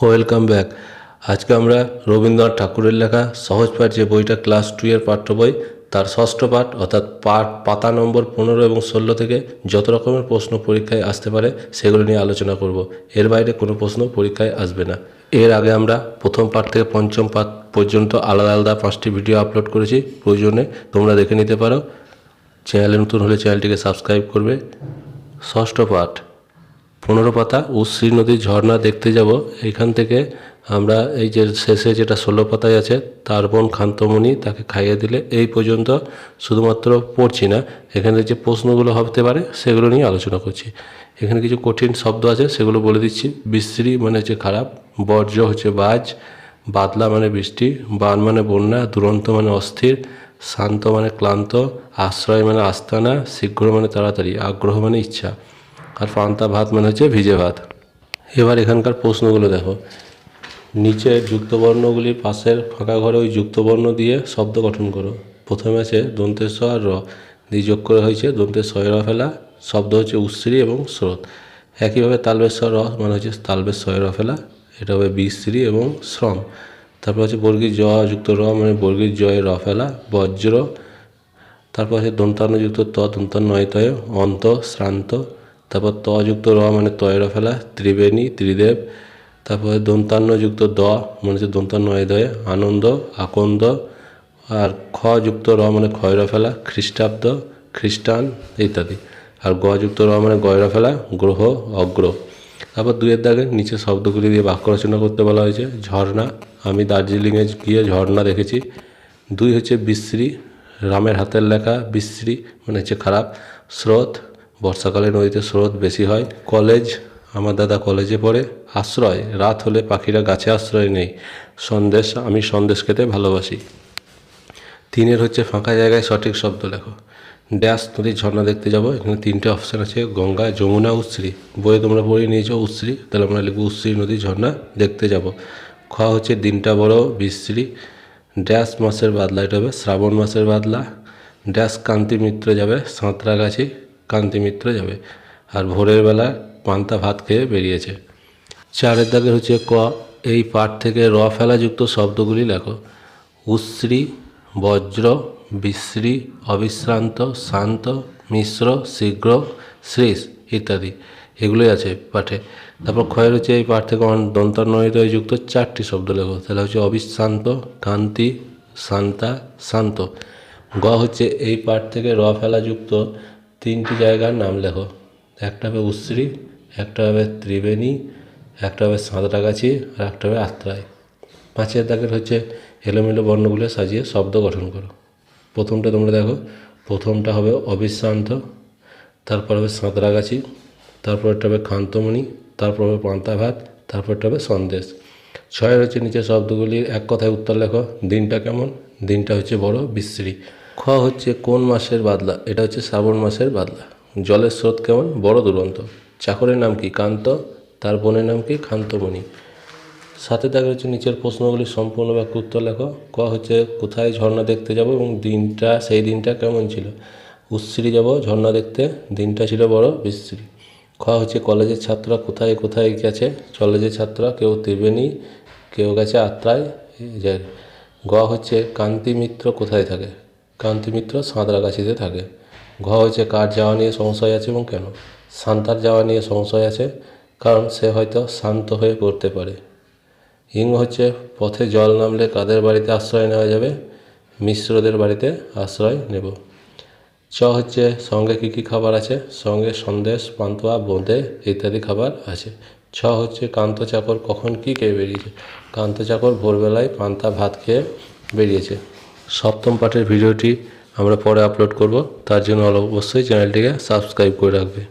Welcome back. আজকে আমরা রবীন্দ্রনাথ ঠাকুরের লেখা সহজ পাঠ যে বইটা ক্লাস 2 এর পাঠ্য বই তার ষষ্ঠ পাঠ অর্থাৎ পাতা নম্বর 15 এবং 16 থেকে যত রকমের প্রশ্ন পরীক্ষায় আসতে পারে সেগুলো নিয়ে আলোচনা করব। এর বাইরে কোনো প্রশ্ন পরীক্ষায় আসবে না। এর আগে আমরা প্রথম পাঠ থেকে পঞ্চম পাঠ পর্যন্ত আলাদা আলাদা 5টি ভিডিও আপলোড করেছি, প্রয়োজনে তোমরা দেখে নিতে পারো। চ্যানেলে নতুন হলে চ্যানেলটিকে সাবস্ক্রাইব করবে। ষষ্ঠ পাঠ 15 পাতা উশ্রী নদীর ঝর্ণা দেখতে যাব। এইখান থেকে আমরা এই যে শেষে যেটা 16 পাতায় আছে, তার বোন খান্তমণি তাকে খাইয়ে দিলে, এই পর্যন্ত শুধুমাত্র পড়ছি না, এখানে যে প্রশ্নগুলো হতে পারে সেগুলো নিয়ে আলোচনা করছি। এখানে কিছু কঠিন শব্দ আছে, সেগুলো বলে দিচ্ছি। বিশ্রী মানে হচ্ছে খারাপ, বর্জ্য হচ্ছে বাজ, বাদলা মানে বৃষ্টি, বান মানে বন্যা, দুরন্ত মানে অস্থির, শান্ত মানে ক্লান্ত, আশ্রয় মানে আস্তানা, শীঘ্র মানে তাড়াতাড়ি, আগ্রহ মানে ইচ্ছা, আর পান্তা ভাত মানে হচ্ছে ভিজে ভাত। এবার এখানকার প্রশ্নগুলো দেখো। নিচে যুক্তবর্ণগুলির পাশের ফাঁকা ঘরে ওই যুক্তবর্ণ দিয়ে শব্দ গঠন করো। প্রথমে আছে দন্তের স আর র দিয়ে যোগ করে হয়েছে দন্তের স র ফেলা, শব্দ হচ্ছে উশ্রী এবং স্রোত। একইভাবে তালবের স র মানে হচ্ছে তালবের স র ফেলা, এটা হবে বিশ্রী এবং শ্রম। তারপর হচ্ছে বর্গীর জ যুক্ত র মানে বর্গীর জয় র ফেলা, বজ্র। তারপর আছে দন্তান্ন যুক্ত ত দন্তান্ন তয় অন্ত শ্রান্ত। তারপর ত যুক্ত র মানে তয়ের ফেলা, ত্রিবেণী ত্রিদেব। তারপরে দন্তান্ন যুক্ত দ মানে হচ্ছে দন্তান্ন দয়ে আনন্দ আকন্দ। আর খ যুক্ত র মানে ক্ষয়রা ফেলা, খ্রিস্টাব্দ খ্রিস্টান ইত্যাদি। আর গ যুক্ত র মানে গয়রা ফেলা, গ্রহ অগ্র। তারপর দুইয়ের দাগে নিচে শব্দগুলি দিয়ে বাক্য রচনা করতে বলা হয়েছে। ঝর্ণা, আমি দার্জিলিংয়ে গিয়ে ঝর্ণা দেখেছি। দুই হচ্ছে বিশ্রী, রামের হাতের লেখা, বিশ্রী মানে হচ্ছে খারাপ। স্রোত, বর্ষাকালে নদীতে স্রোত বেশি হয়। কলেজ, আমার দাদা কলেজে পড়ে। আশ্রয়, রাত হলে পাখিরা গাছে আশ্রয় নেই। সন্দেশ, আমি সন্দেশ খেতে ভালোবাসি। তিনের হচ্ছে ফাঁকা জায়গায় সঠিক শব্দ লেখো। ড্যাশ নদীর ঝর্ণা দেখতে যাব, এখানে 3টে অপশান আছে, গঙ্গা যমুনা উশ্রী। বইয়ে তোমরা পড়ে নিয়েছো উশ্রী, তাহলে আমরা লিখব উশ্রী নদীর ঝর্ণা দেখতে যাব। খ হচ্ছে দিনটা বড় বিশ্রী। ড্যাশ মাসের বাদলা, এটা হবে শ্রাবণ মাসের বাদলা। ড্যাশ কান্তি মিত্র যাবে, সাঁতরাগাছি কান্তি মিত্র যাবে। আর ভোরের বেলা পান্তা ভাত খেয়ে বেরিয়েছে। চারের দাগের হচ্ছে ক, এই পাঠ থেকে র ফেলাযুক্ত শব্দগুলি লেখো। উশ্রী, বজ্র, বিশ্রী, অবিশ্রান্ত, শান্ত, মিশ্র, শীঘ্র, শ্রেষ ইত্যাদি, এগুলোই আছে পাঠে। তারপর ক্ষয়ের হচ্ছে এই পাঠ থেকে দন্তান্বয়িত যুক্ত 4টি শব্দ লেখো। তাহলে হচ্ছে অবিশ্রান্ত, কান্তি, শান্তা, শান্ত। গ হচ্ছে এই পাঠ থেকে র ফেলাযুক্ত 3টি জায়গার নাম লেখো। একটা হবে উশ্রী, একটা হবে ত্রিবেণী, একটা হবে সাঁতরাগাছি, আর একটা হবে আত্রাই। 5এর দাগের হচ্ছে এলোমেলো বর্ণগুলো সাজিয়ে শব্দ গঠন করো। প্রথমটা তোমরা দেখো, প্রথমটা হবে অবিশ্রান্ত, তারপর হবে সাঁতরাগাছি, তারপরটা হবে খান্তমণি, তারপর হবে পান্তা ভাত, তারপরটা হবে সন্দেশ। 6এর হচ্ছে নিচে শব্দগুলির এক কথায় উত্তর লেখো। দিনটা কেমন, দিনটা হচ্ছে বড় বিশ্রী। খ হচ্ছে কোন মাসের বাদলা, এটা হচ্ছে শ্রাবণ মাসের বাদলা। জলের স্রোত কেমন, বড় দুরন্ত। চাকরের নাম কি, কান্ত, তার বোনের নাম কি, খান্তমণি। 7এর দাগে হচ্ছে নিচের প্রশ্নগুলি সম্পূর্ণ বাক্য উত্তর লেখো। ক হচ্ছে কোথায় ঝর্ণা দেখতে যাব এবং দিনটা, সেই দিনটা কেমন ছিল। উশ্রী যাব ঝর্ণা দেখতে, দিনটা ছিল বড় বিশ্রী। খ হচ্ছে কলেজের ছাত্ররা কোথায় কোথায় গেছে। কলেজের ছাত্ররা কেউ ত্রিবেণী, কেউ গেছে আত্রায় যায়। গ হচ্ছে কান্তি মিত্র কোথায় থাকে, কান্তি মিত্র সাঁতরাগাছিতে থাকে। ঘ হচ্ছে কার যাওয়া নিয়ে সংশয় আছে এবং কেন। শান্তার যাওয়া নিয়ে সংশয় আছে, কারণ সে হয়তো শান্ত হয়ে পড়তে পারে। হিং হচ্ছে পথে জল নামলে কাদের বাড়িতে আশ্রয় নেওয়া যাবে, মিশ্রদের বাড়িতে আশ্রয় নেব। চ হচ্ছে সঙ্গে কী কী খাবার আছে, সঙ্গে সন্দেশ, পান্তুয়া, বোঁদে ইত্যাদি খাবার আছে। ছ হচ্ছে কান্ত চাকর কখন কী খেয়ে বেরিয়েছে, কান্ত চাকর ভোরবেলায় পান্তা ভাত খেয়ে বেরিয়েছে। সপ্তম পাঠের ভিডিওটি আমরা পরে আপলোড করব, তার জন্য অবশ্যই চ্যানেলটিকে সাবস্ক্রাইব করে রাখবে।